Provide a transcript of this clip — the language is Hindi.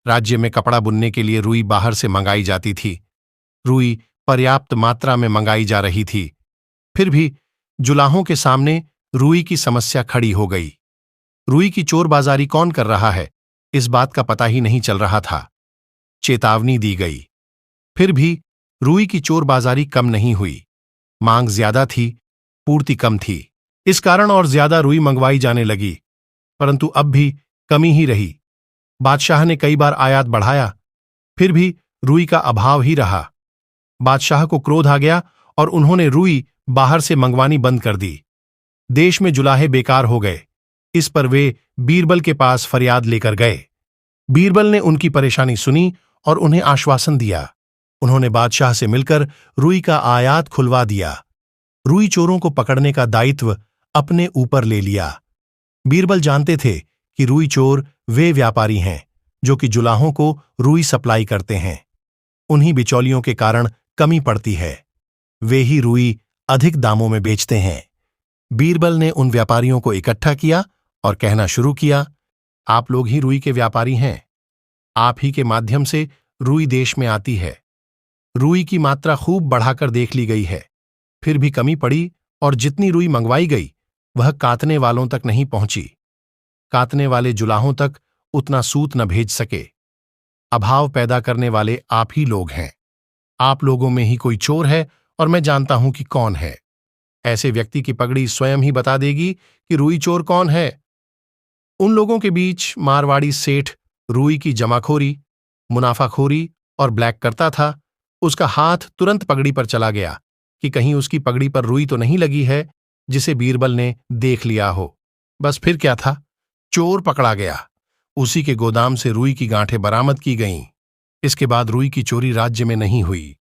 राज्य में कपड़ा बुनने के लिए रुई बाहर से मंगाई जाती थी। रुई पर्याप्त मात्रा में मंगाई जा रही थी। फिर भी जुलाहों के सामने रुई की समस्या खड़ी हो गई। रुई की चोरबाजारी कौन कर रहा है, इस बात का पता ही नहीं चल रहा था। चेतावनी दी गई, फिर भी रुई की चोरबाजारी कम नहीं हुई। मांग ज्यादा थी, पूर्ति कम थी। इस कारण और ज्यादा रुई मंगवाई जाने लगी, परंतु अब भी कमी ही रही। बादशाह ने कई बार आयात बढ़ाया, फिर भी रुई का अभाव ही रहा। बादशाह को क्रोध आ गया और उन्होंने रुई बाहर से मंगवानी बंद कर दी। देश में जुलाहे बेकार हो गए। इस पर वे बीरबल के पास फरियाद लेकर गए। बीरबल ने उनकी परेशानी सुनी और उन्हें आश्वासन दिया। उन्होंने बादशाह से मिलकर रुई का आयात खुलवा दिया। रुई चोरों को पकड़ने का दायित्व अपने ऊपर ले लिया। बीरबल जानते थे कि रुई चोर वे व्यापारी हैं जो कि जुलाहों को रुई सप्लाई करते हैं। उन्हीं बिचौलियों के कारण कमी पड़ती है। वे ही रुई अधिक दामों में बेचते हैं। बीरबल ने उन व्यापारियों को इकट्ठा किया और कहना शुरू किया, आप लोग ही रुई के व्यापारी हैं। आप ही के माध्यम से रुई देश में आती है। रुई की मात्रा खूब बढ़ाकर देख ली गई है, फिर भी कमी पड़ी और जितनी रुई मंगवाई गई वह कातने वालों तक नहीं पहुंची। कातने वाले जुलाहों तक उतना सूत न भेज सके। अभाव पैदा करने वाले आप ही लोग हैं। आप लोगों में ही कोई चोर है और मैं जानता हूं कि कौन है। ऐसे व्यक्ति की पगड़ी स्वयं ही बता देगी कि रुई चोर कौन है। उन लोगों के बीच मारवाड़ी सेठ रुई की जमाखोरी, मुनाफाखोरी और ब्लैक करता था। उसका हाथ तुरंत पगड़ी पर चला गया कि कहीं उसकी पगड़ी पर रुई तो नहीं लगी है, जिसे बीरबल ने देख लिया हो। बस फिर क्या था, चोर पकड़ा गया। उसी के गोदाम से रुई की गांठें बरामद की गईं। इसके बाद रुई की चोरी राज्य में नहीं हुई।